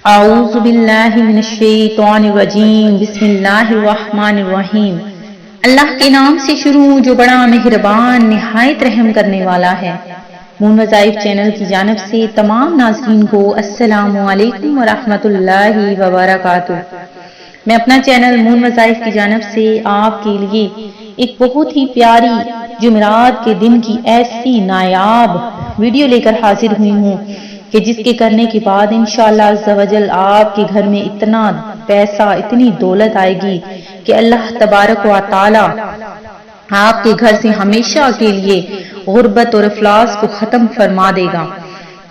اعوذ باللہ من الشیطان الرجیم بسم اللہ الرحمن الرحیم۔ اللہ کے نام سے شروع جو بڑا مہربان نہایت رحم کرنے والا ہے۔ مون وظائف چینل کی جانب سے تمام ناظرین کو السلام علیکم ورحمۃ اللہ وبرکاتہ۔ میں اپنا چینل مون وظائف کی جانب سے آپ کے لیے ایک بہت ہی پیاری جمعرات کے دن کی ایسی نایاب ویڈیو لے کر حاضر ہوئی ہوں کہ جس کے کرنے کے بعد انشاءاللہ عز و جل آپ کے گھر میں اتنا پیسہ اتنی دولت آئے گی کہ اللہ تبارک و تعالی آپ کے گھر سے ہمیشہ کے لیے غربت اور افلاس کو ختم فرما دے گا۔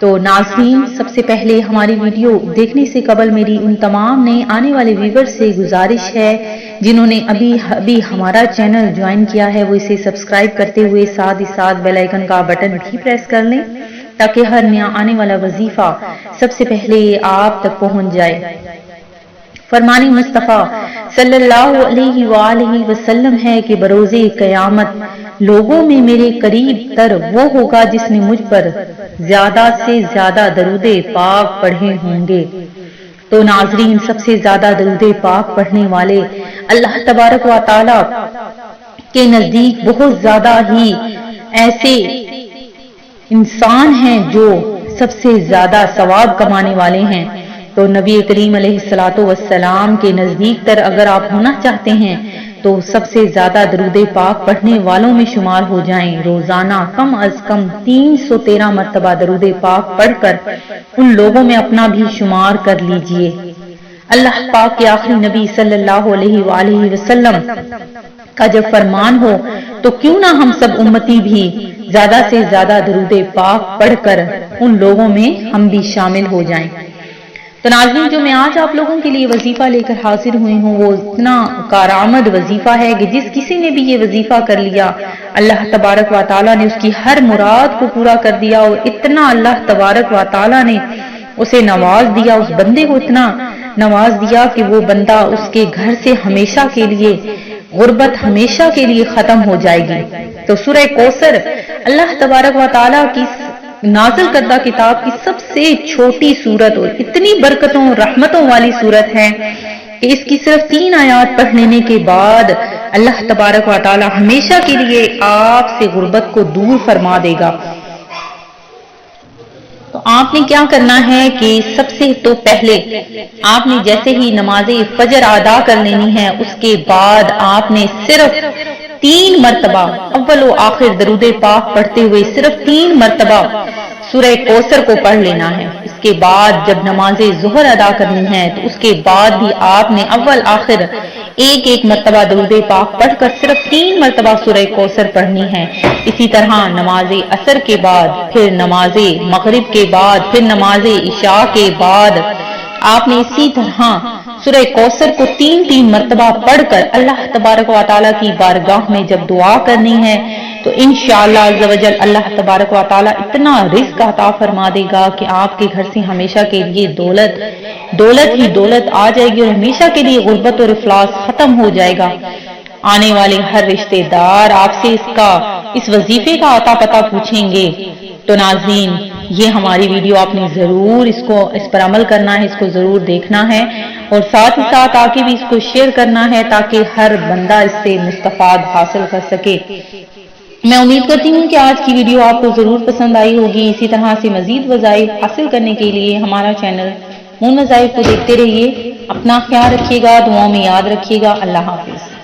تو ناظرین، سب سے پہلے ہماری ویڈیو دیکھنے سے قبل میری ان تمام نئے آنے والے ویور سے گزارش ہے جنہوں نے ابھی ہمارا چینل جوائن کیا ہے وہ اسے سبسکرائب کرتے ہوئے ساتھ ہی ساتھ بیل آئیکن کا بٹن بھی پریس کر لیں تاکہ ہر نیا آنے والا وظیفہ سب سے پہلے آپ تک پہنچ جائے۔ فرمان مصطفیٰ صلی اللہ علیہ وآلہ وسلم ہے کہ بروز قیامت لوگوں میں میرے قریب تر وہ ہوگا جس نے مجھ پر زیادہ سے زیادہ درود پاک پڑھے ہوں گے۔ تو ناظرین، سب سے زیادہ درود پاک پڑھنے والے اللہ تبارک و تعالی کے نزدیک بہت زیادہ ہی ایسے انسان ہیں جو سب سے زیادہ ثواب کمانے والے ہیں۔ تو نبی کریم علیہ الصلوۃ والسلام کے نزدیک تر اگر آپ ہونا چاہتے ہیں تو سب سے زیادہ درود پاک پڑھنے والوں میں شمار ہو جائیں۔ روزانہ کم از کم 313 مرتبہ درود پاک پڑھ کر ان لوگوں میں اپنا بھی شمار کر لیجئے۔ اللہ پاک کے آخری نبی صلی اللہ علیہ وآلہ وسلم کا جب فرمان ہو تو کیوں نہ ہم سب امتی بھی زیادہ سے زیادہ درود پاک پڑھ کر ان لوگوں میں ہم بھی شامل ہو جائیں۔ تو ناظرین، جو میں آج آپ لوگوں کے لیے وظیفہ لے کر حاضر ہوئی ہوں وہ اتنا کارآمد وظیفہ ہے کہ جس کسی نے بھی یہ وظیفہ کر لیا اللہ تبارک و تعالیٰ نے اس کی ہر مراد کو پورا کر دیا، اور اتنا اللہ تبارک و تعالیٰ نے اسے نواز دیا، اس بندے کو اتنا نواز دیا کہ وہ بندہ اس کے گھر سے ہمیشہ کے لیے غربت ہمیشہ کے لیے ختم ہو جائے گی۔ تو سورہ کوثر اللہ تبارک و تعالیٰ کی نازل کردہ کتاب کی سب سے چھوٹی سورت اور اتنی برکتوں اور رحمتوں والی سورت ہے کہ اس کی صرف 3 آیات پڑھ لینے کے بعد اللہ تبارک و تعالیٰ ہمیشہ کے لیے آپ سے غربت کو دور فرما دے گا۔ تو آپ نے کیا کرنا ہے کہ سب سے تو پہلے آپ نے جیسے ہی نماز فجر ادا کر لینی ہے اس کے بعد آپ نے صرف 3 مرتبہ اول و آخر درود پاک پڑھتے ہوئے صرف 3 مرتبہ سورہ کوثر کو پڑھ لینا ہے۔ اس کے بعد جب نماز ظہر ادا کرنی ہے تو اس کے بعد بھی آپ نے اول آخر ایک مرتبہ درود پاک پڑھ کر صرف 3 مرتبہ سورہ کوثر پڑھنی ہے۔ اسی طرح نماز عصر کے بعد، پھر نماز مغرب کے بعد، پھر نماز عشاء کے بعد آپ نے اسی طرح سورہ کوثر کو 3 مرتبہ پڑھ کر اللہ تبارک و تعالیٰ کی بارگاہ میں جب دعا کرنی ہے تو انشاءاللہ عز و جل اللہ تبارک و تعالیٰ اتنا رزق عطا فرما دے گا کہ آپ کے گھر سے ہمیشہ کے لیے دولت ہی دولت آ جائے گی اور ہمیشہ کے لیے غربت اور افلاس ختم ہو جائے گا۔ آنے والے ہر رشتہ دار آپ سے اس وظیفے کا عطا پتہ پوچھیں گے۔ تو ناظرین، یہ ہماری ویڈیو آپ نے ضرور اس پر عمل کرنا ہے، اس کو ضرور دیکھنا ہے اور ساتھ ہی ساتھ آگے بھی اس کو شیئر کرنا ہے تاکہ ہر بندہ اس سے مستفاد حاصل کر سکے۔ میں امید کرتی ہوں کہ آج کی ویڈیو آپ کو ضرور پسند آئی ہوگی۔ اسی طرح سے مزید وظائف حاصل کرنے کے لیے ہمارا چینل مون وظائف کو دیکھتے رہیے۔ اپنا خیال رکھیے گا، دعاؤں میں یاد رکھیے گا۔ اللہ حافظ۔